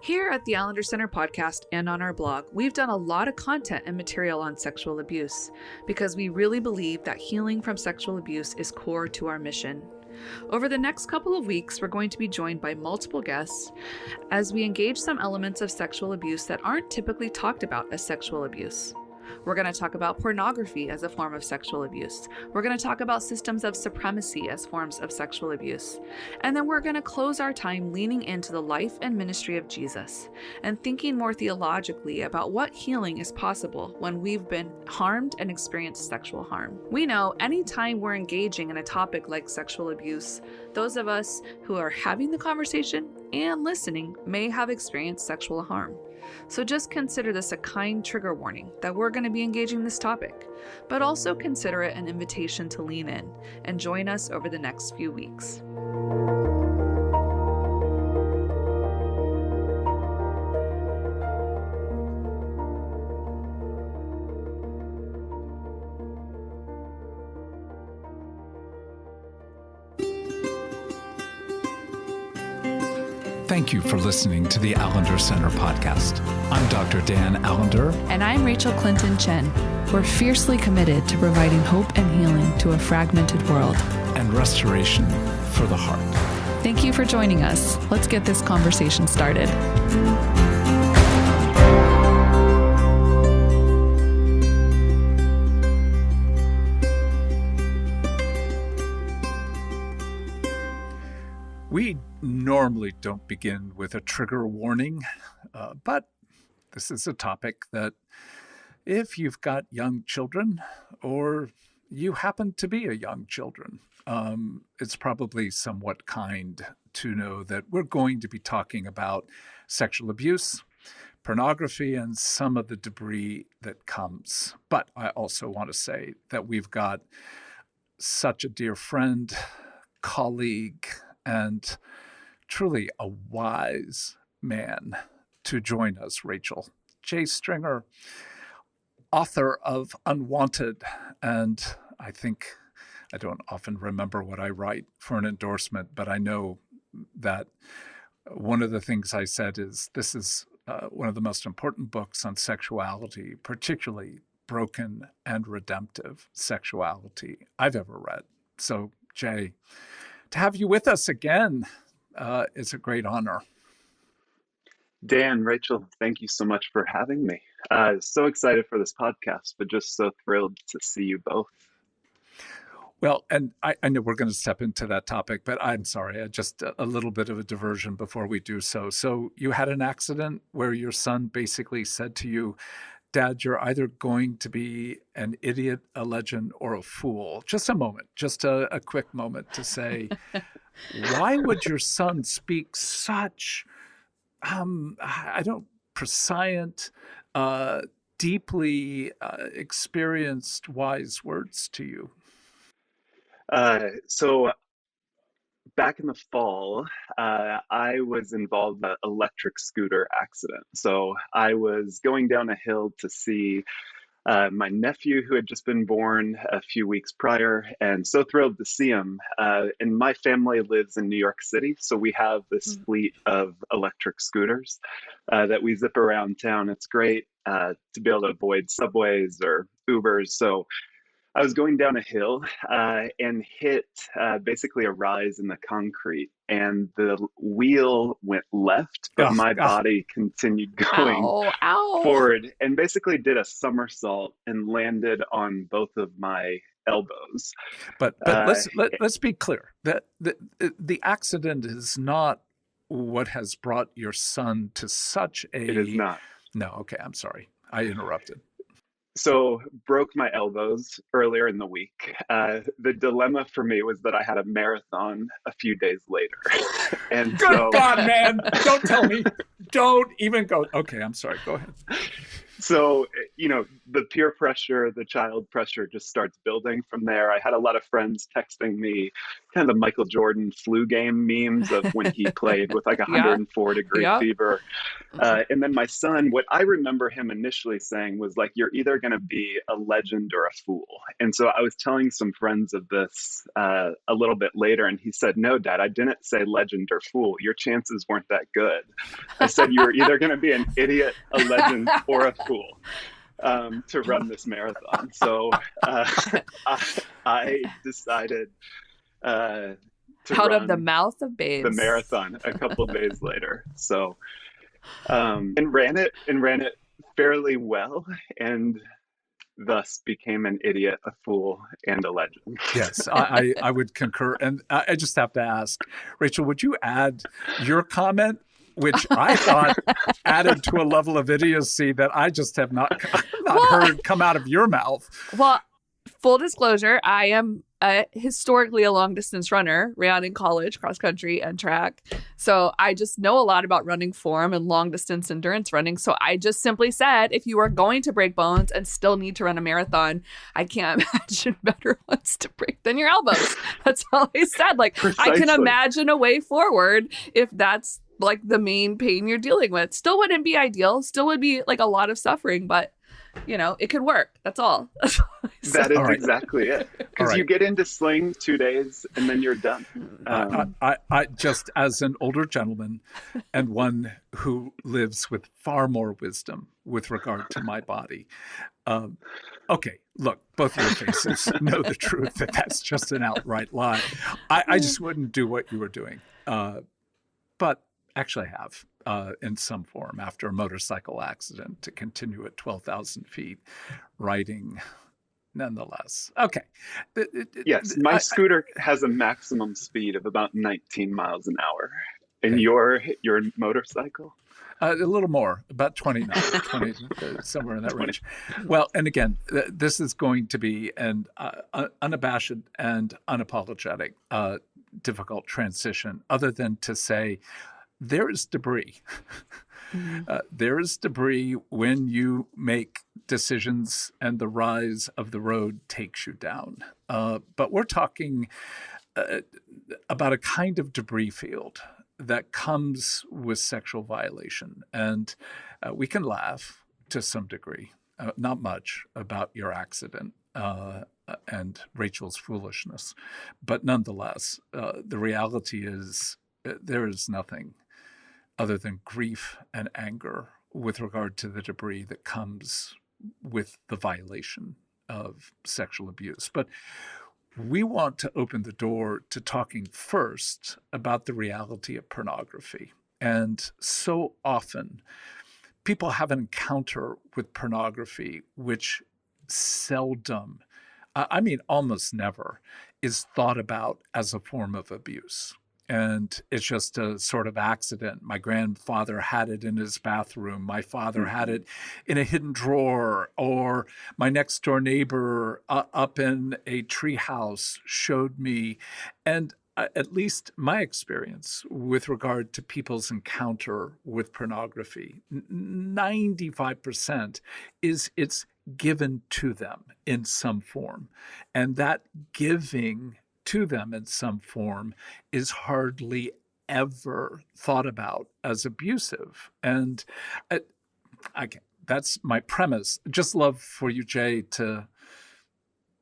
Here at the Allender Center podcast and on our blog, we've done a lot of content and material on sexual abuse because we really believe that healing from sexual abuse is core to our mission. Over the next couple of weeks, we're going to be joined by multiple guests as we engage some elements of sexual abuse that aren't typically talked about as sexual abuse. We're going to talk about pornography as a form of sexual abuse. We're going to talk about systems of supremacy as forms of sexual abuse. And then we're going to close our time leaning into the life and ministry of Jesus and thinking more theologically about what healing is possible when we've been harmed and experienced sexual harm. We know anytime we're engaging in a topic like sexual abuse, those of us who are having the conversation and listening may have experienced sexual harm. So just consider this a kind trigger warning that we're going to be engaging this topic, but also consider it an invitation to lean in and join us over the next few weeks. Thank you for listening to the Allender Center podcast. I'm Dr. Dan Allender. And I'm Rachel Clinton Chen. We're fiercely committed to providing hope and healing to a fragmented world. And restoration for the heart. Thank you for joining us. Let's get this conversation started. We normally don't begin with a trigger warning, but this is a topic that if you've got young children or you happen to be a young children, it's probably somewhat kind to know that we're going to be talking about sexual abuse, pornography, and some of the debris that comes. But I also want to say that we've got such a dear friend, colleague, and truly a wise man to join us, Rachel. Jay Stringer, author of Unwanted, and I think I don't often remember what I write for an endorsement, but I know that one of the things I said is this is one of the most important books on sexuality, particularly broken and redemptive sexuality I've ever read. So, Jay, to have you with us again is a great honor. Dan, Rachel, thank you so much for having me. So excited for this podcast, but just so thrilled to see you both. Well, and I know we're going to step into that topic, but I'm sorry, just a little bit of a diversion before we do so. So you had an accident where your son basically said to you, Dad, you're either going to be an idiot, a legend, or a fool. Just a moment, just a quick moment to say, why would your son speak such, prescient, deeply experienced, wise words to you? So back in the fall, I was involved in an electric scooter accident. So I was going down a hill to see my nephew who had just been born a few weeks prior, and so thrilled to see him. And my family lives in New York City, so we have this fleet of electric scooters that we zip around town. It's great to be able to avoid subways or Ubers. So I was going down a hill and hit basically a rise in the concrete, and the wheel went left, but my body continued going forward and basically did a somersault and landed on both of my elbows. But let's be clear that the accident is not what has brought your son to such a... It is not. No, okay, I'm sorry. I interrupted. So broke my elbows earlier in the week. The dilemma for me was that I had a marathon a few days later. And Good God, man. Don't tell me. Don't even go. Okay, I'm sorry. Go ahead. So, the peer pressure, the child pressure just starts building from there. I had a lot of friends texting me kind of the Michael Jordan flu game memes of when he played with like Yeah. 104-degree Yeah. fever. And then my son, what I remember him initially saying was like, "You're either going to be a legend or a fool." And so I was telling some friends of this a little bit later, and he said, "No, Dad, I didn't say legend or fool. Your chances weren't that good. I said you were either going to be an idiot, a legend, or a fool to run this marathon." So uh, I, I decided uh, to Out of the run mouth of the babes. marathon a couple days later. So and ran it fairly well, and thus became an idiot, a fool, and a legend. Yes, I would concur. And I just have to ask, Rachel, would you add your comment, which I thought added to a level of idiocy that I just have not Well, heard come out of your mouth? well, full disclosure, I am historically a long distance runner, ran in college, cross country and track. So I just know a lot about running form and long distance endurance running. So I just simply said, if you are going to break bones and still need to run a marathon, I can't imagine better ones to break than your elbows. That's all I said. Like, I can Precisely. imagine a way forward if that's like the main pain you're dealing with. Still wouldn't be ideal, still would be like a lot of suffering, but it could work. That's all. That's all I said. That is All right. exactly it. All Because right. you get into sling 2 days and then you're done. I just, as an older gentleman and one who lives with far more wisdom with regard to my body, okay, look, both your faces know the truth that that's just an outright lie. I just wouldn't do what you were doing, but actually have in some form after a motorcycle accident to continue at 12,000 feet riding nonetheless. Okay. Yes, my scooter has a maximum speed of about 19 miles an hour. And Okay. your motorcycle? A little more, about 29, 20, somewhere in that 20. range. Well, and again, this is going to be an unabashed and unapologetic difficult transition, other than to say there is debris. There is debris when you make decisions and the rise of the road takes you down. But we're talking about a kind of debris field that comes with sexual violation. And we can laugh to some degree, not much, about your accident and Rachel's foolishness. But nonetheless, the reality is there is nothing other than grief and anger with regard to the debris that comes with the violation of sexual abuse. But we want to open the door to talking first about the reality of pornography. And so often, people have an encounter with pornography, which seldom, I mean, almost never, is thought about as a form of abuse. And it's just a sort of accident. My grandfather had it in his bathroom. My father had it in a hidden drawer. Or my next door neighbor up in a treehouse showed me. And at least my experience with regard to people's encounter with pornography, 95% is it's given to them in some form. And that giving to them in some form is hardly ever thought about as abusive. And that's my premise. Just love for you, Jay, to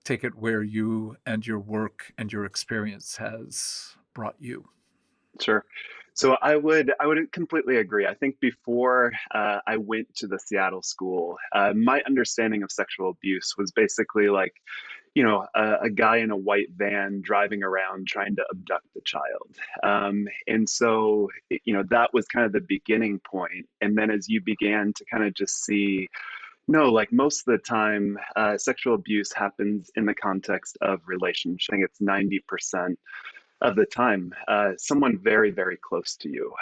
take it where you and your work and your experience has brought you. Sure. So I would completely agree. I think before I went to the Seattle school, my understanding of sexual abuse was basically like, a guy in a white van driving around trying to abduct a child. And so, that was kind of the beginning point. And then as you began to kind of just see, no, like most of the time, sexual abuse happens in the context of relationship. I think it's 90% of the time, someone very, very close to you.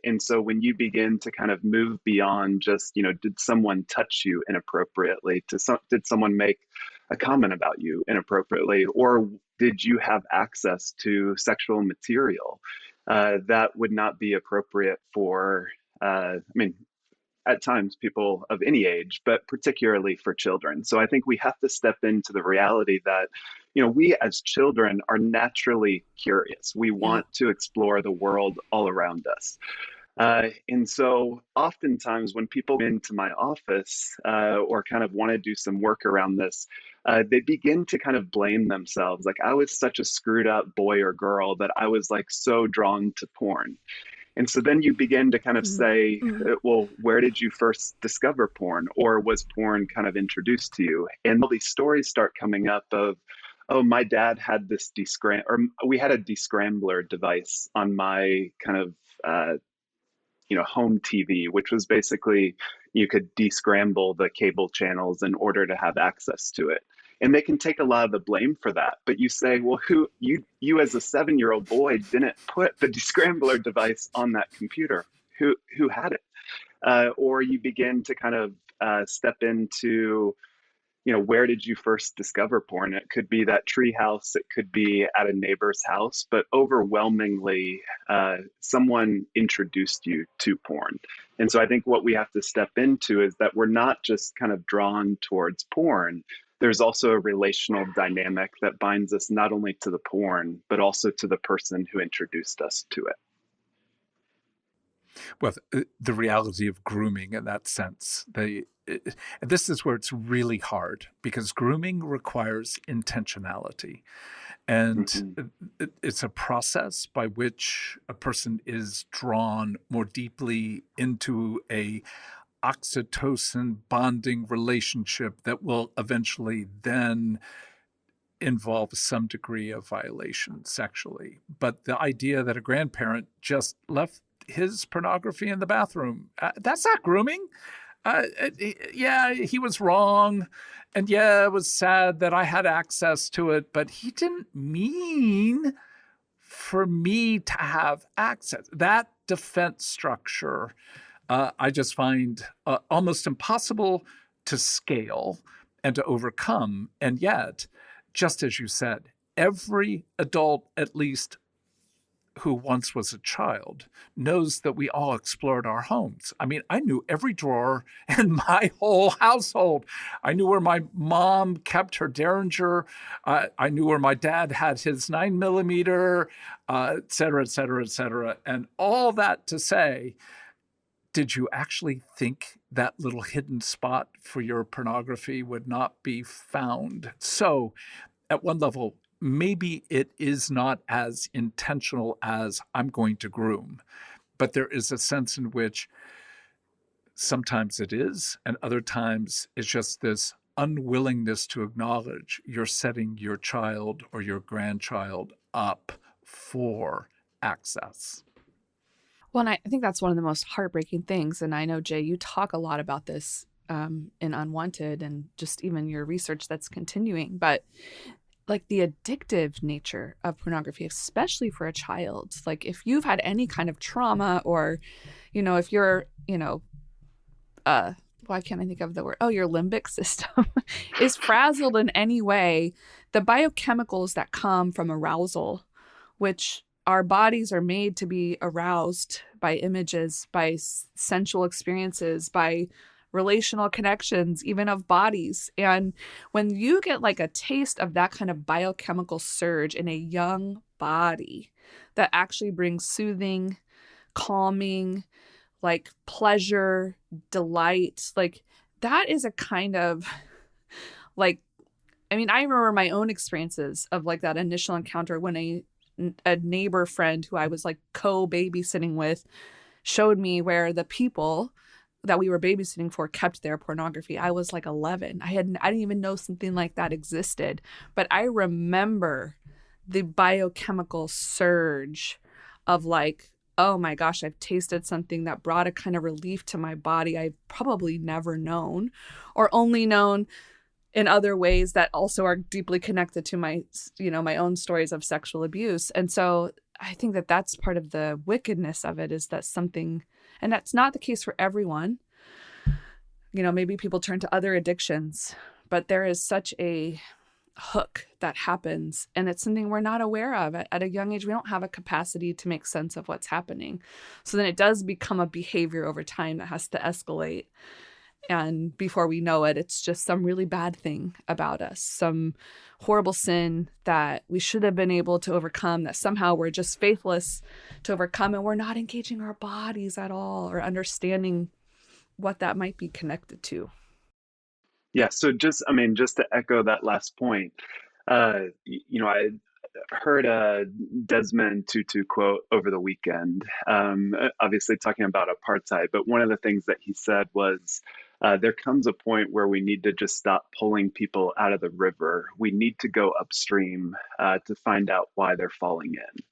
And so when you begin to kind of move beyond just, did someone touch you inappropriately? Did someone make a comment about you inappropriately? Or did you have access to sexual material that would not be appropriate for, at times people of any age, but particularly for children. So I think we have to step into the reality that, we as children are naturally curious. We Yeah. want to explore the world all around us. And so oftentimes when people come into my office or kind of want to do some work around this, they begin to kind of blame themselves. Like, I was such a screwed up boy or girl that I was like so drawn to porn. And so then you begin to kind of Mhm. say, Mhm. well, where did you first discover porn? Or was porn kind of introduced to you? And all these stories start coming up of, oh, my dad had this or we had a descrambler device on my kind of home TV, which was basically you could descramble the cable channels in order to have access to it. And they can take a lot of the blame for that. But you say, well, you as a 7-year-old boy didn't put the descrambler device on that computer. Who had it? Or you begin to kind of step into, where did you first discover porn? It could be that tree house, it could be at a neighbor's house, but overwhelmingly, someone introduced you to porn. And so I think what we have to step into is that we're not just kind of drawn towards porn. There's also a relational dynamic that binds us not only to the porn, but also to the person who introduced us to it. Well, the reality of grooming in that sense, this is where it's really hard because grooming requires intentionality. And Mm-hmm. it's a process by which a person is drawn more deeply into a oxytocin bonding relationship that will eventually then involve some degree of violation sexually. But the idea that a grandparent just left his pornography in the bathroom, that's not grooming. Yeah, he was wrong. And yeah, it was sad that I had access to it, but he didn't mean for me to have access. That defense structure, I just find almost impossible to scale and to overcome. And yet, just as you said, every adult, at least who once was a child, knows that we all explored our homes. I mean, I knew every drawer in my whole household. I knew where my mom kept her Derringer. I knew where my dad had his 9mm, et cetera, et cetera, et cetera. And all that to say, did you actually think that little hidden spot for your pornography would not be found? So, at one level, maybe it is not as intentional as I'm going to groom, but there is a sense in which sometimes it is, and other times it's just this unwillingness to acknowledge you're setting your child or your grandchild up for access. Well, and I think that's one of the most heartbreaking things. And I know, Jay, you talk a lot about this in Unwanted and just even your research that's continuing. But like the addictive nature of pornography, especially for a child, like if you've had any kind of trauma or, if you're, why can't I think of the word? Oh, your limbic system is frazzled in any way. The biochemicals that come from arousal, which our bodies are made to be aroused by images, by sensual experiences, by relational connections, even of bodies. And when you get like a taste of that kind of biochemical surge in a young body that actually brings soothing, calming, like pleasure, delight, like that is a kind of like, I mean, I remember my own experiences of like that initial encounter when a neighbor friend who I was like co-babysitting with showed me where the people that we were babysitting for kept their pornography. I was like 11. I didn't even know something like that existed, but I remember the biochemical surge of like, oh my gosh, I've tasted something that brought a kind of relief to my body I've probably never known or only known in other ways that also are deeply connected to my, my own stories of sexual abuse. And so I think that that's part of the wickedness of it is that something, and that's not the case for everyone. Maybe people turn to other addictions, but there is such a hook that happens, and it's something we're not aware of at a young age. We don't have a capacity to make sense of what's happening. So then it does become a behavior over time that has to escalate. And before we know it, it's just some really bad thing about us, some horrible sin that we should have been able to overcome, that somehow we're just faithless to overcome, and we're not engaging our bodies at all or understanding what that might be connected to. Yeah, so just to echo that last point, I heard a Desmond Tutu quote over the weekend, obviously talking about apartheid, but one of the things that he said was, there comes a point where we need to just stop pulling people out of the river. We need to go upstream to find out why they're falling in.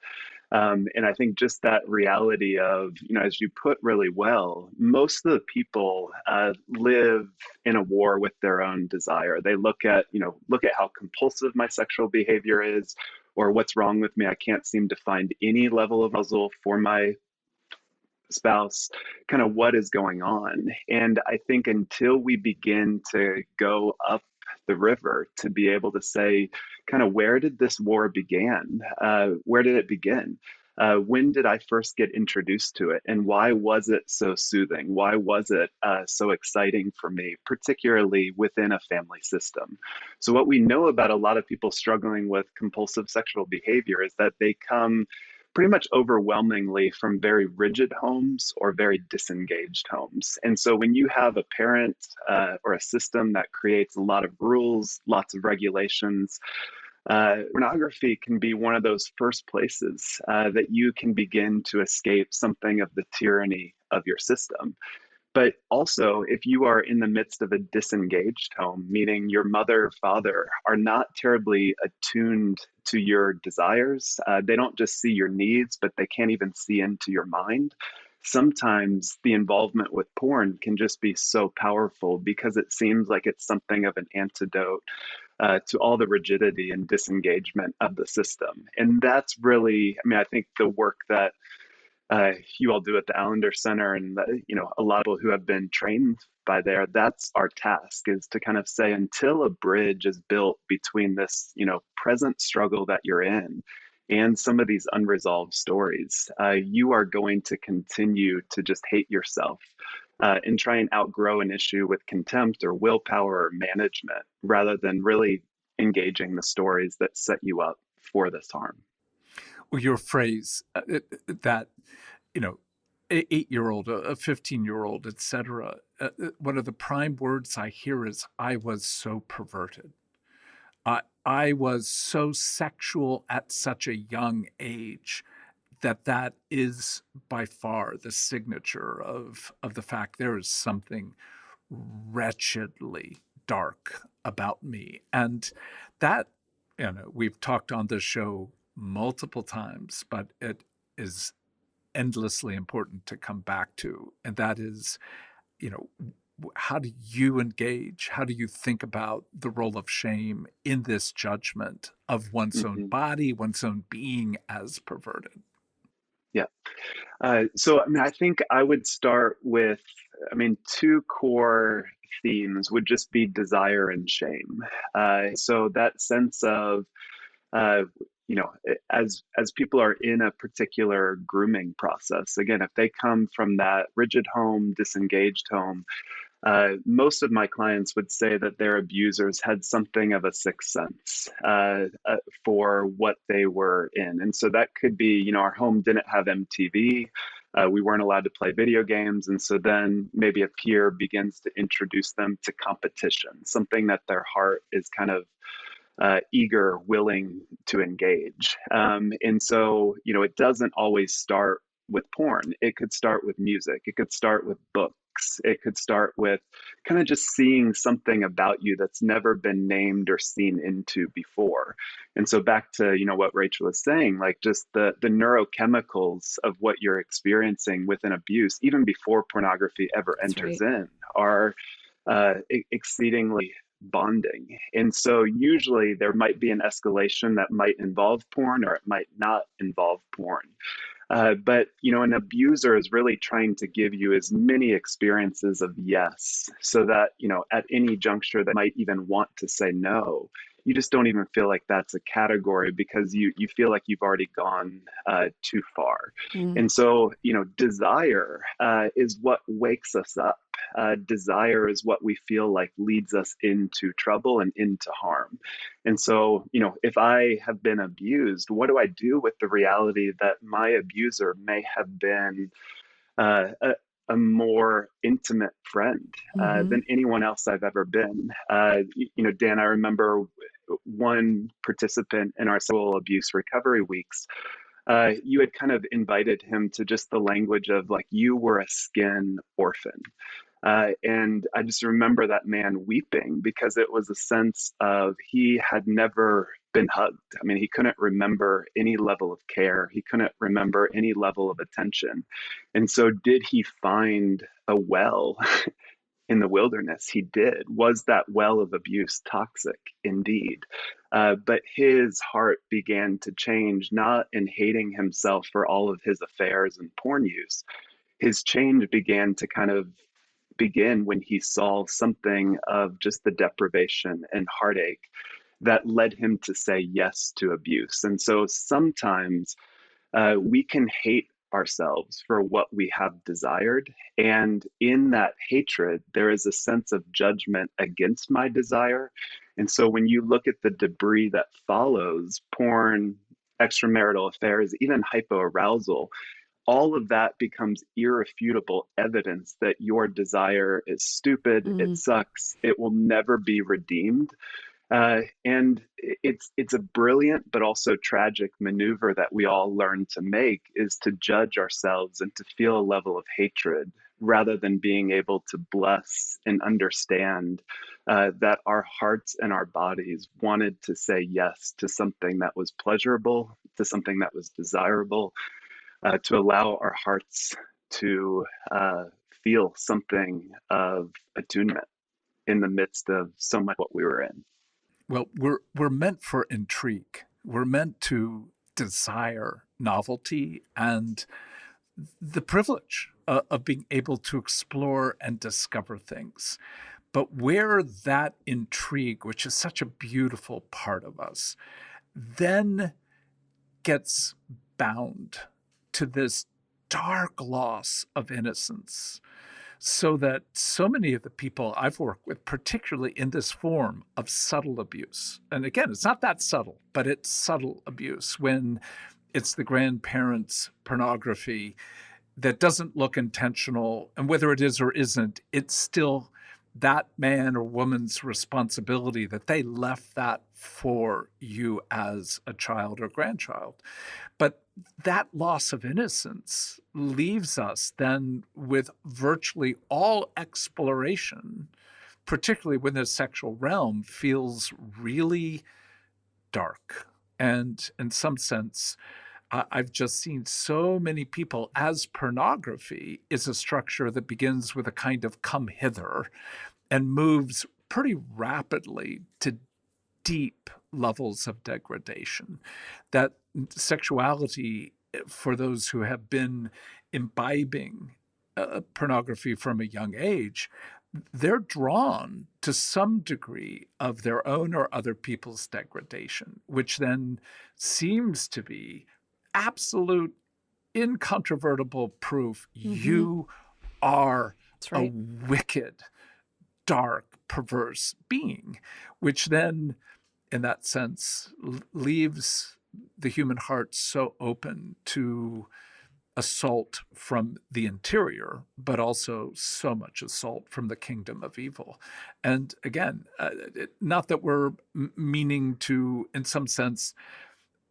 And I think just that reality of, as you put really well, most of the people live in a war with their own desire. They look at how compulsive my sexual behavior is, or what's wrong with me. I can't seem to find any level of arousal for my spouse, kind of what is going on. And I think until we begin to go up the river to be able to say, kind of, where did this war begin? Where did it begin? When did I first get introduced to it? And why was it so soothing? Why was it so exciting for me, particularly within a family system? So, what we know about a lot of people struggling with compulsive sexual behavior is that they come pretty much overwhelmingly from very rigid homes or very disengaged homes. And so when you have a parent or a system that creates a lot of rules, lots of regulations, pornography can be one of those first places that you can begin to escape something of the tyranny of your system. But also, if you are in the midst of a disengaged home, meaning your mother or father are not terribly attuned to your desires, they don't just see your needs, but they can't even see into your mind. Sometimes the involvement with porn can just be so powerful because it seems like it's something of an antidote to all the rigidity and disengagement of the system. And that's really, I think the work that you all do at the Allender Center, and a lot of people who have been trained by there. That's our task, is to kind of say, until a bridge is built between this, present struggle that you're in and some of these unresolved stories, you are going to continue to just hate yourself and try and outgrow an issue with contempt or willpower or management, rather than really engaging the stories that set you up for this harm. Well, your phrase that, you know, 8-year-old, a 15-year-old, etc. One of the prime words I hear is, "I was so perverted. I was so sexual at such a young age." That is by far the signature of the fact there is something wretchedly dark about me. And that, we've talked on this show multiple times, but it is endlessly important to come back to. And that is, you know, how do you engage? How do you think about the role of shame in this judgment of one's own Mm-hmm. body, one's own being as perverted? Yeah. So, I think I would start with, two core themes would just be desire and shame. So that sense of, uh, as people are in a particular grooming process, again, if they come from that rigid home, disengaged home, most of my clients would say that their abusers had something of a sixth sense for what they were in. And so that could be, our home didn't have MTV. We weren't allowed to play video games. And so then maybe a peer begins to introduce them to competition, something that their heart is kind of eager, willing to engage. And so, it doesn't always start with porn. It could start with music. It could start with books. It could start with kind of just seeing something about you that's never been named or seen into before. And so back to, what Rachel was saying, like just the neurochemicals of what you're experiencing with an abuse, even before pornography ever That's enters right. in, are exceedingly bonding. And so usually there might be an escalation that might involve porn or it might not involve porn. But an abuser is really trying to give you as many experiences of yes, so that at any juncture they might even want to say no, you just don't even feel like that's a category because you feel like you've already gone too far. Mm. And so, desire is what wakes us up. Desire is what we feel like leads us into trouble and into harm. And so, if I have been abused, what do I do with the reality that my abuser may have been a more intimate friend Mm-hmm. than anyone else I've ever been? Dan, I remember one participant in our sexual abuse recovery weeks. You had kind of invited him to just the language of like, you were a skin orphan. And I just remember that man weeping because it was a sense of he had never been hugged. I mean, he couldn't remember any level of care, he couldn't remember any level of attention. And so, did he find a well in the wilderness? He did. Was that well of abuse toxic? Indeed. But his heart began to change, not in hating himself for all of his affairs and porn use. His change began to kind of begin when he saw something of just the deprivation and heartache that led him to say yes to abuse. And so sometimes we can hate ourselves for what we have desired. And in that hatred, there is a sense of judgment against my desire. And so when you look at the debris that follows porn, extramarital affairs, even hypoarousal, all of that becomes irrefutable evidence that your desire is stupid, it Mm. sucks, it will never be redeemed. And it's a brilliant but also tragic maneuver that we all learn to make, is to judge ourselves and to feel a level of hatred rather than being able to bless and understand that our hearts and our bodies wanted to say yes to something that was pleasurable, to something that was desirable, to allow our hearts to feel something of attunement in the midst of so much what we were in. Well, we're meant for intrigue. We're meant to desire novelty and the privilege of being able to explore and discover things. But where that intrigue, which is such a beautiful part of us, then gets bound to this dark loss of innocence, so that so many of the people I've worked with, particularly in this form of subtle abuse, and again, it's not that subtle, but it's subtle abuse when it's the grandparents' pornography that doesn't look intentional, and whether it is or isn't, it's still that man or woman's responsibility that they left that for you as a child or grandchild. But that loss of innocence leaves us then with virtually all exploration, particularly when the sexual realm feels really dark. And in some sense, I've just seen so many people, as pornography is a structure that begins with a kind of come hither and moves pretty rapidly to deep levels of degradation, that sexuality, for those who have been imbibing pornography from a young age, they're drawn to some degree of their own or other people's degradation, which then seems to be absolute, incontrovertible proof Mm-hmm. you are That's a right. wicked, dark, perverse being, which then, in that sense, leaves the human heart so open to assault from the interior, but also so much assault from the kingdom of evil. And again, not that we're meaning to, in some sense,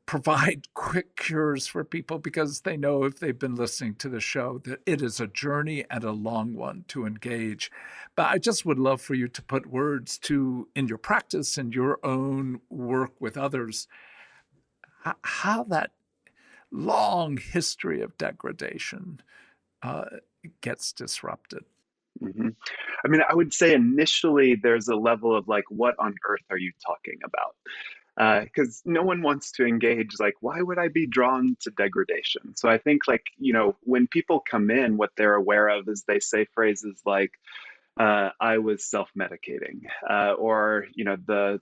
provide quick cures for people, because they know, if they've been listening to the show, that it is a journey and a long one to engage. But I just would love for you to put words to, in your practice and your own work with others, how that long history of degradation uh, gets disrupted. Mm-hmm. I mean, I would say initially there's a level of like, what on earth are you talking about? Because no one wants to engage, like, why would I be drawn to degradation? So I think, like, when people come in, what they're aware of is they say phrases like, I was self-medicating, or I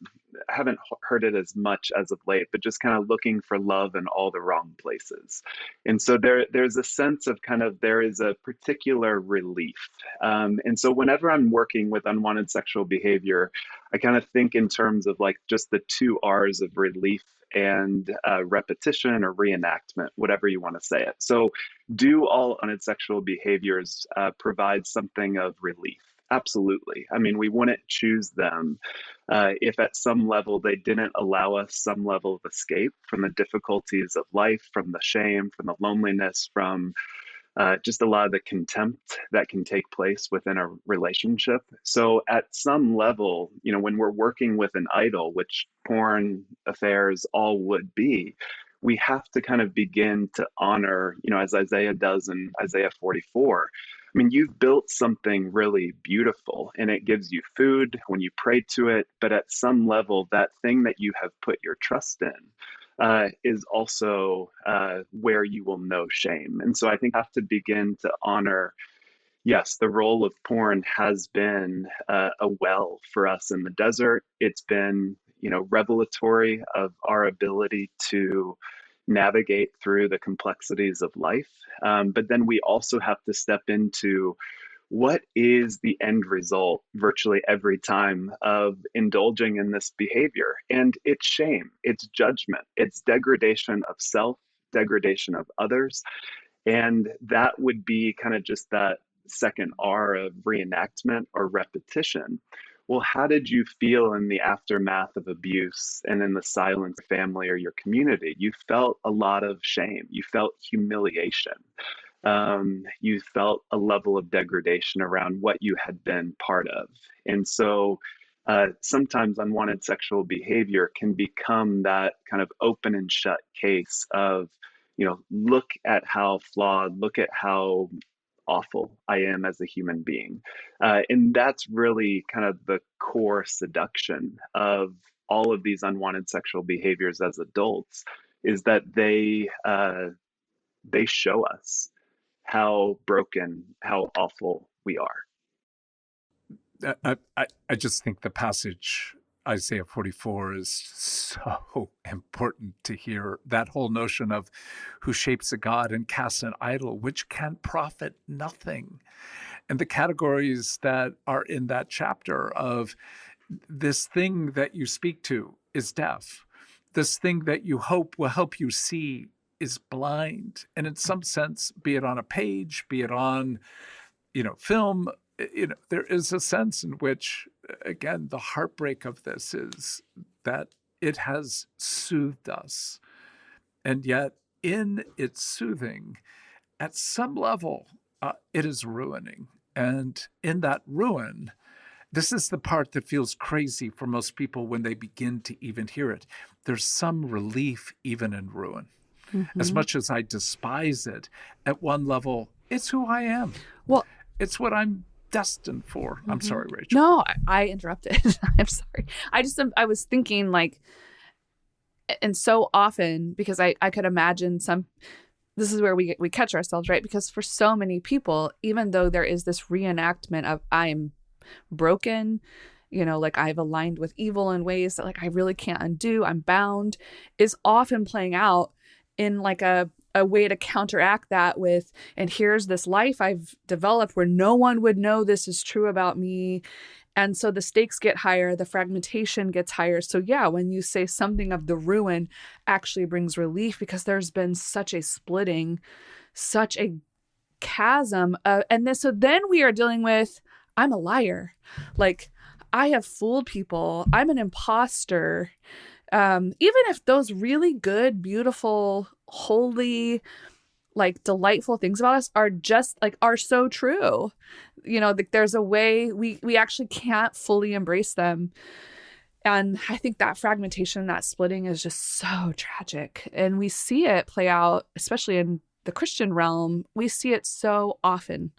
haven't heard it as much as of late, but just kind of looking for love in all the wrong places. And so there's a sense of there is a particular relief. And so whenever I'm working with unwanted sexual behavior, I kind of think in terms of like just the two R's of relief and repetition or reenactment, whatever you want to say it. So, do all unwanted sexual behaviors provide something of relief? Absolutely. I mean, we wouldn't choose them if at some level they didn't allow us some level of escape from the difficulties of life, from the shame, from the loneliness, from just a lot of the contempt that can take place within a relationship. So, at some level, when we're working with an idol, which porn affairs all would be, we have to kind of begin to honor, as Isaiah does in Isaiah 44. I mean, you've built something really beautiful and it gives you food when you pray to it. But at some level, that thing that you have put your trust in is also where you will know shame. And so I think I have to begin to honor, yes, the role of porn has been a well for us in the desert. It's been, revelatory of our ability to navigate through the complexities of life. But then we also have to step into what is the end result virtually every time of indulging in this behavior. And it's shame, it's judgment, it's degradation of self, degradation of others. And that would be kind of just that second R of reenactment or repetition. Well, how did you feel in the aftermath of abuse and in the silence of family or your community? You felt a lot of shame. You felt humiliation. You felt a level of degradation around what you had been part of. And so sometimes unwanted sexual behavior can become that kind of open and shut case of, look at how flawed, look at how awful I am as a human being. And that's really kind of the core seduction of all of these unwanted sexual behaviors as adults, is that they show us how broken, how awful we are. I just think the passage, Isaiah 44, is so important to hear. That whole notion of who shapes a god and casts an idol, which can profit nothing. And the categories that are in that chapter of this thing that you speak to is deaf. This thing that you hope will help you see is blind. And in some sense, be it on a page, be it on, film, there is a sense in which, again, the heartbreak of this is that it has soothed us. And yet, in its soothing, at some level, it is ruining. And in that ruin, this is the part that feels crazy for most people when they begin to even hear it. There's some relief even in ruin. Mm-hmm. As much as I despise it, at one level, it's who I am. Well, it's what I'm destined for. Mm-hmm. I'm sorry, Rachel. No, I interrupted. I'm sorry. I was thinking like, and so often, because I could imagine this is where we catch ourselves, right? Because for so many people, even though there is this reenactment of I'm broken, like I've aligned with evil in ways that like I really can't undo, I'm bound, is often playing out in like a way to counteract that with, and here's this life I've developed where no one would know this is true about me. And so the stakes get higher, the fragmentation gets higher. So yeah, when you say something of the ruin actually brings relief, because there's been such a splitting, such a chasm. So then we are dealing with, I'm a liar. Like I have fooled people. I'm an imposter. Even if those really good, beautiful, holy, like delightful things about us are so true, like there's a way we actually can't fully embrace them. And I think that fragmentation, that splitting is just so tragic. And we see it play out, especially in the Christian realm. We see it so often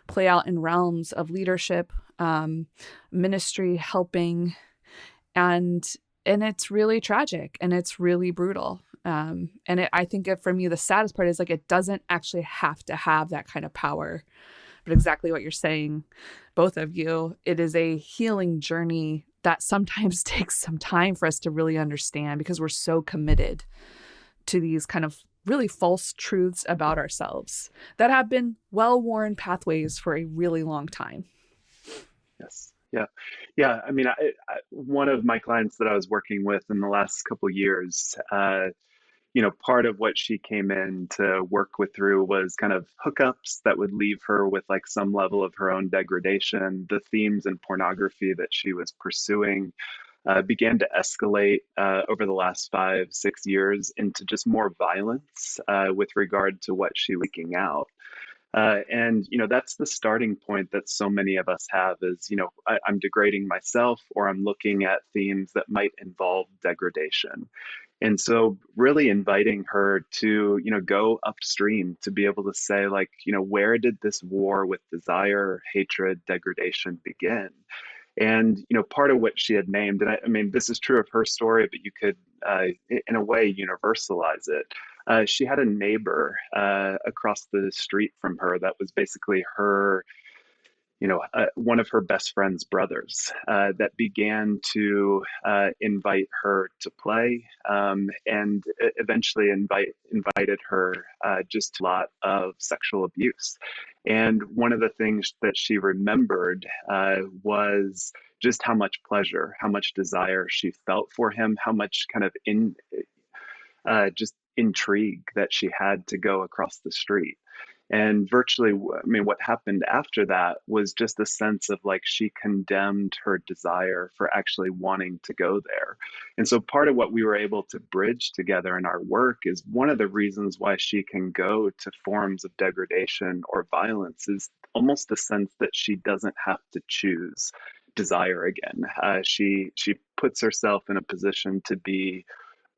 play out in realms of leadership, ministry, helping, and it's really tragic and it's really brutal. I think for me, the saddest part is like, it doesn't actually have to have that kind of power But exactly what you're saying, both of you, it is a healing journey that sometimes takes some time for us to really understand because we're so committed to these kind of really false truths about ourselves that have been well-worn pathways for a really long time. Yes. Yeah. Yeah. I mean, one of my clients that I was working with in the last couple years, part of what she came in to work with through was kind of hookups that would leave her with like some level of her own degradation. The themes in pornography that she was pursuing began to escalate over the last 5, 6 years into just more violence with regard to what she was leaking out. And that's the starting point that so many of us have is, I'm degrading myself or I'm looking at themes that might involve degradation. And so really inviting her to, go upstream to be able to say, like, where did this war with desire, hatred, degradation begin? And, part of what she had named, and I mean, this is true of her story, but you could, in a way, universalize it. She had a neighbor across the street from her that was basically her, one of her best friend's brothers that began to invite her to play and eventually invited her just to a lot of sexual abuse. And one of the things that she remembered was just how much pleasure, how much desire she felt for him, how much kind of just intrigue that she had to go across the street. And virtually, I mean, what happened after that was just a sense of like she condemned her desire for actually wanting to go there. And so part of what we were able to bridge together in our work is one of the reasons why she can go to forms of degradation or violence is almost a sense that she doesn't have to choose desire again. She puts herself in a position to be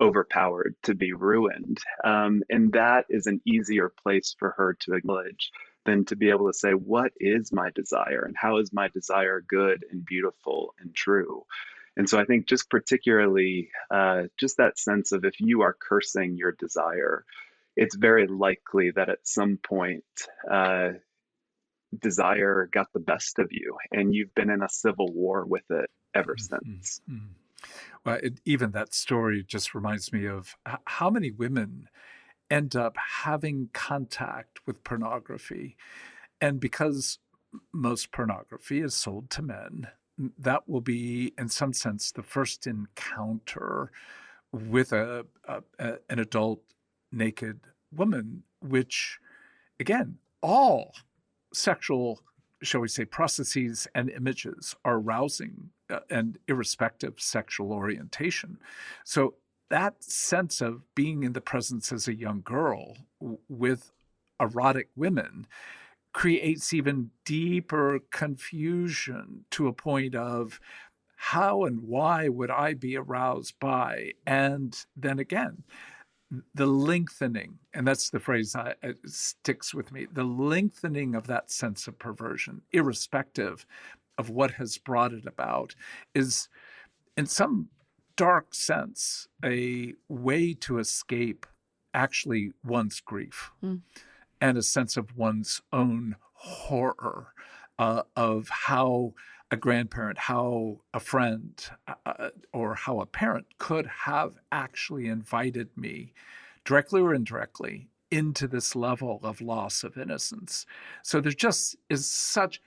overpowered, to be ruined. And that is an easier place for her to acknowledge than to be able to say, what is my desire and how is my desire good and beautiful and true? And so I think just particularly just that sense of if you are cursing your desire, it's very likely that at some point desire got the best of you and you've been in a civil war with it ever since. Mm-hmm. Well, even that story just reminds me of how many women end up having contact with pornography. And because most pornography is sold to men, that will be, in some sense, the first encounter with an adult naked woman, which, again, all sexual, shall we say, processes and images are arousing and irrespective of sexual orientation. So that sense of being in the presence as a young girl with erotic women creates even deeper confusion to a point of how and why would I be aroused by? And then again, the lengthening, and that's the phrase it sticks with me, the lengthening of that sense of perversion, irrespective of what has brought it about, is in some dark sense a way to escape actually one's grief and a sense of one's own horror of how a grandparent, how a friend, or how a parent could have actually invited me, directly or indirectly, into this level of loss of innocence. So there just is such,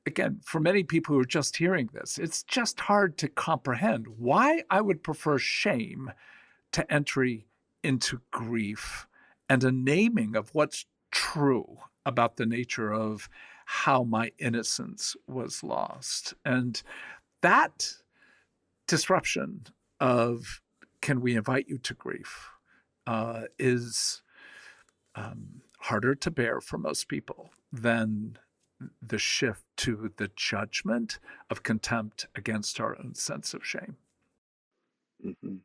again, for many people who are just hearing this, it's just hard to comprehend why I would prefer shame to entry into grief and a naming of what's true about the nature of how my innocence was lost. And that disruption of can we invite you to grief is harder to bear for most people than the shift to the judgment of contempt against our own sense of shame. Mm-hmm.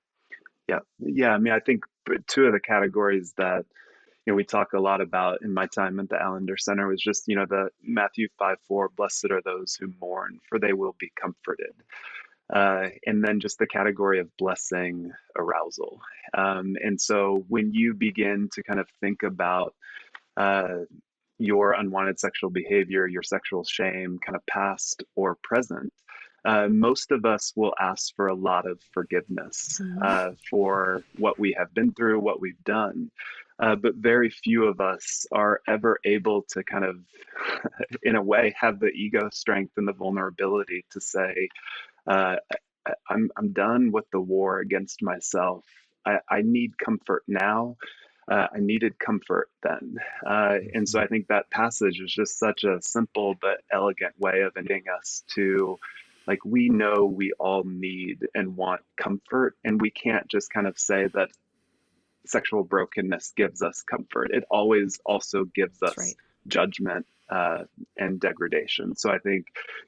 Yeah. Yeah. I mean, I think two of the categories that, we talk a lot about in my time at the Allender Center was just, the Matthew 5:4, blessed are those who mourn, for they will be comforted. And then just the category of blessing arousal. And so when you begin to kind of think about your unwanted sexual behavior, your sexual shame, kind of past or present, most of us will ask for a lot of forgiveness for what we have been through, what we've done. But very few of us are ever able to kind of, in a way, have the ego strength and the vulnerability to say, uh, I'm done with the war against myself. I need comfort now. I needed comfort then. And so I think that passage is just such a simple but elegant way of ending us to, like, we know we all need and want comfort, and we can't just kind of say that sexual brokenness gives us comfort. It always also gives That's us right. judgment and degradation. So I think,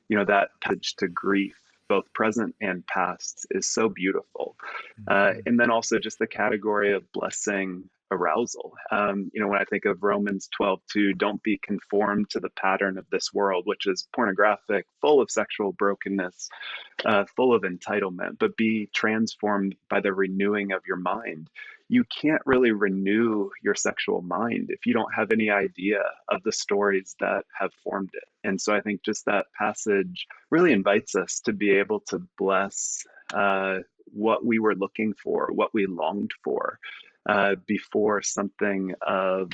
that passage to grief, both present and past, is so beautiful. And then also just the category of blessing arousal. When I think of Romans 12:2, don't be conformed to the pattern of this world, which is pornographic, full of sexual brokenness, full of entitlement, but be transformed by the renewing of your mind. You can't really renew your sexual mind if you don't have any idea of the stories that have formed it. And so I think just that passage really invites us to be able to bless what we were looking for, what we longed for, before something of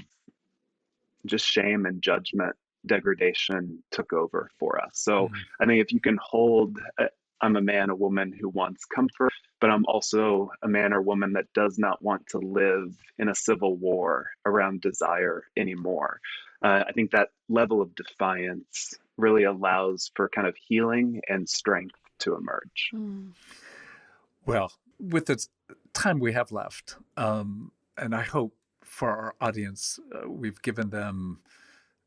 just shame and judgment, degradation took over for us. So I think if you can hold, I'm a man, a woman who wants comfort, but I'm also a man or woman that does not want to live in a civil war around desire anymore. I think that level of defiance really allows for kind of healing and strength to emerge. Well, with the time we have left, and I hope for our audience, we've given them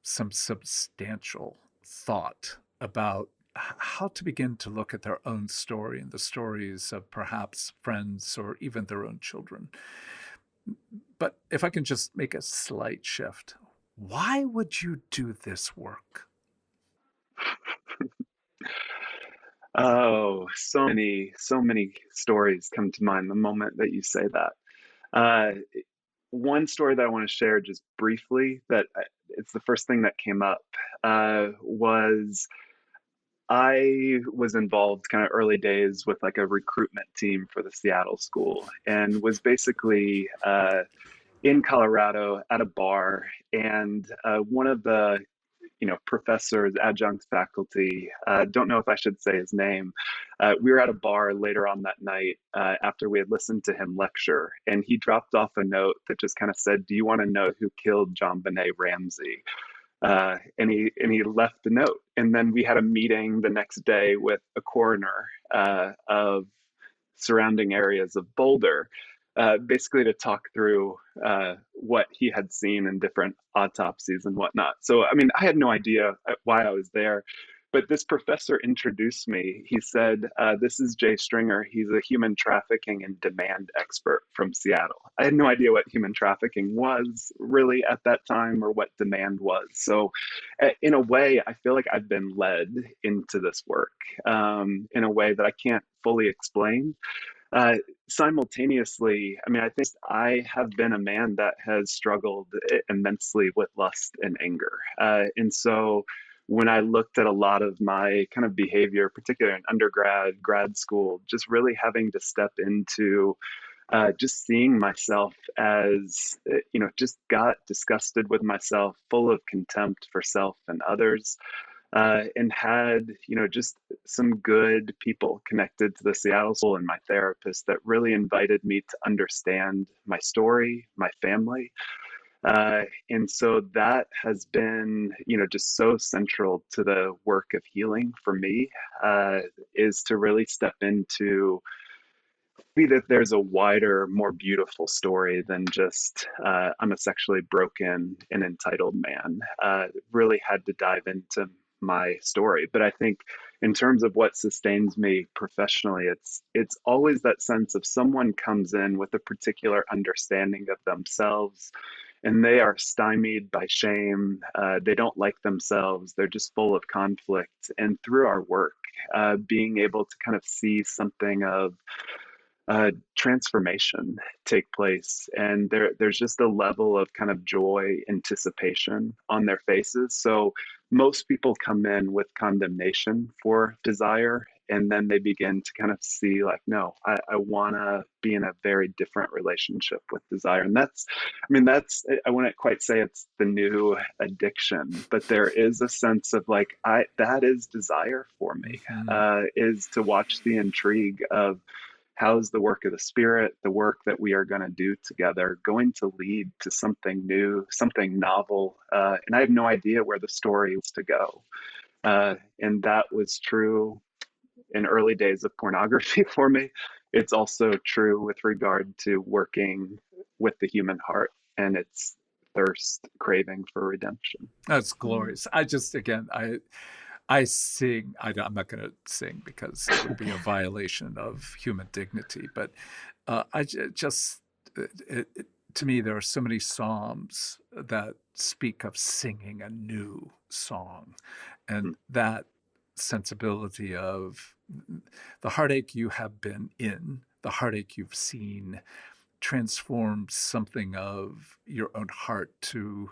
some substantial thought about how to begin to look at their own story and the stories of perhaps friends or even their own children. But if I can just make a slight shift, why would you do this work? Oh, so many stories come to mind the moment that you say that. Uh, One story that I want to share just briefly, it's the first thing that came up, was I was involved kind of early days with like a recruitment team for the Seattle school, and was basically in Colorado at a bar, and one of the professors, adjunct faculty, don't know if I should say his name. We were at a bar later on that night after we had listened to him lecture, and he dropped off a note that just kind of said, "Do you want to know who killed John Benet Ramsey?" And he left the note, and then we had a meeting the next day with a coroner of surrounding areas of Boulder, basically to talk through what he had seen in different autopsies and whatnot. So, I mean, I had no idea why I was there, but this professor introduced me. He said, "This is Jay Stringer. He's a human trafficking and demand expert from Seattle." I had no idea what human trafficking was really at that time or what demand was. So, in a way, I feel like I've been led into this work in a way that I can't fully explain. Uh, Simultaneously, I mean, I think I have been a man that has struggled immensely with lust and anger. And so when I looked at a lot of my kind of behavior, particularly in undergrad, grad school, just really having to step into just seeing myself as, just got disgusted with myself, full of contempt for self and others, and had just some good people connected to the Seattle School and my therapist that really invited me to understand my story, my family. And so that has been, just so central to the work of healing for me, is to really step into see that there's a wider, more beautiful story than just I'm a sexually broken and entitled man. Really had to dive into my story, but I think in terms of what sustains me professionally, it's always that sense of someone comes in with a particular understanding of themselves. And they are stymied by shame. They don't like themselves. They're just full of conflict. And through our work, being able to kind of see something of transformation take place, and there's just a level of kind of joy, anticipation on their faces. So most people come in with condemnation for desire, and then they begin to kind of see like, no, I want to be in a very different relationship with desire. And that's, I wouldn't quite say it's the new addiction, but there is a sense of like, that is desire for me, Mm-hmm. is to watch the intrigue of how's the work of the Spirit, the work that we are going to do together, going to lead to something new, something novel. And I have no idea where the story was to go. And that was true in early days of pornography for me. It's also true with regard to working with the human heart and its thirst, craving for redemption. That's glorious. I just, again, I sing. I'm not going to sing because it would be a violation of human dignity. But just, to me, there are so many psalms that speak of singing a new song, and that sensibility of the heartache you have been in, the heartache you've seen, transforms something of your own heart to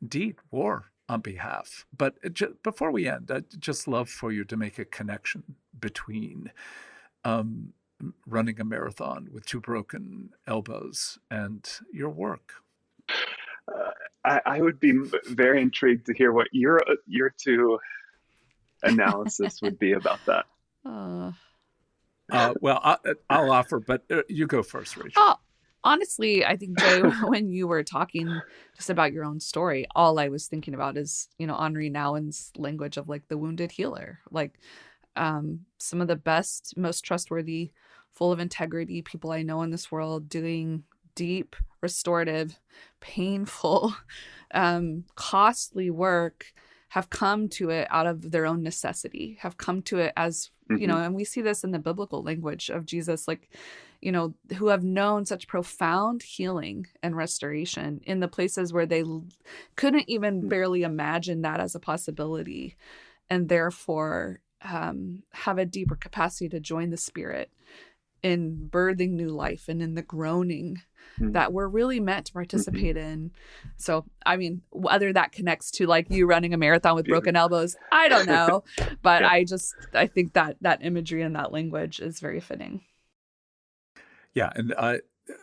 indeed war on behalf. But before we end, I'd just love for you to make a connection between running a marathon with 2 broken elbows and your work. I would be very intrigued to hear what your two analysis would be about that. Well, I'll offer, but you go first, Rachel. Oh, honestly, I think, Jay, when you were talking just about your own story, all I was thinking about is, Henri Nouwen's language of like the wounded healer. Like some of the best, most trustworthy, full of integrity people I know in this world doing deep, restorative, painful, costly work have come to it out of their own necessity, have come to it as, and we see this in the biblical language of Jesus, like, who have known such profound healing and restoration in the places where they couldn't even barely imagine that as a possibility, and therefore have a deeper capacity to join the Spirit in birthing new life and in the groaning that we're really meant to participate in. So, I mean, whether that connects to like you running a marathon with broken elbows, I don't know. But I think that imagery and that language is very fitting. Yeah. And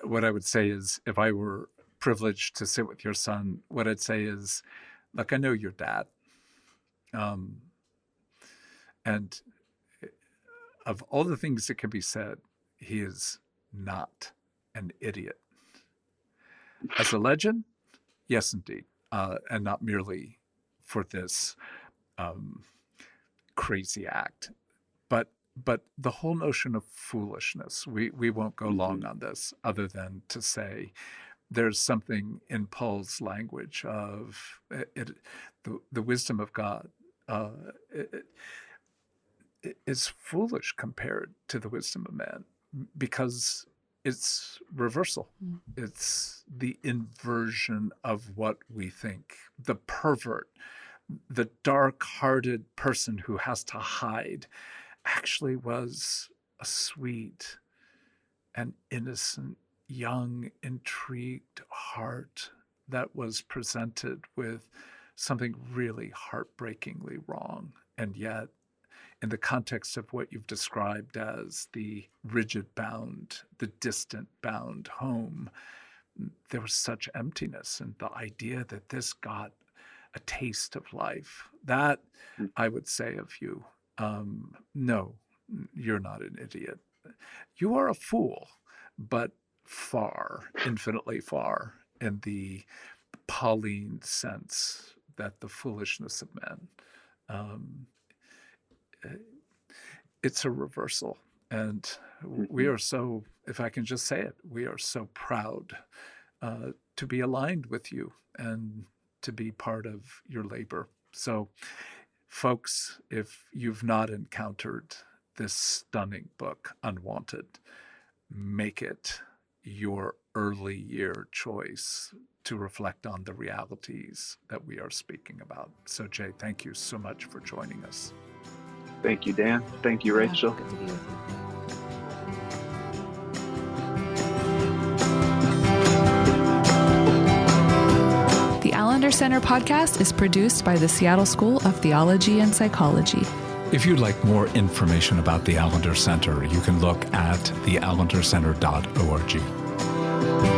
what I would say is, if I were privileged to sit with your son, what I'd say is, look, I know your dad. And of all the things that can be said, he is not an idiot. As a legend, yes, indeed, and not merely for this crazy act, but the whole notion of foolishness. We won't go long on this, other than to say there's something in Paul's language of it, the wisdom of God. It is foolish compared to the wisdom of man, because it's reversal. It's the inversion of what we think. The pervert, the dark-hearted person who has to hide, actually was a sweet and innocent, young, intrigued heart that was presented with something really heartbreakingly wrong. And yet, in the context of what you've described as the rigid bound, the distant bound home, there was such emptiness, and the idea that this got a taste of life. That, I would say of you, no, you're not an idiot. You are a fool, but far, infinitely far, in the Pauline sense that the foolishness of men, it's a reversal. And we are so, if I can just say it, we are so proud to be aligned with you and to be part of your labor. So, folks, if you've not encountered this stunning book, Unwanted, make it your early year choice to reflect on the realities that we are speaking about. So, Jay, thank you so much for joining us. Thank you, Dan. Thank you, Rachel. Good to be with you. Allender Center podcast is produced by the Seattle School of Theology and Psychology. If you'd like more information about the Allender Center, you can look at theallendercenter.org.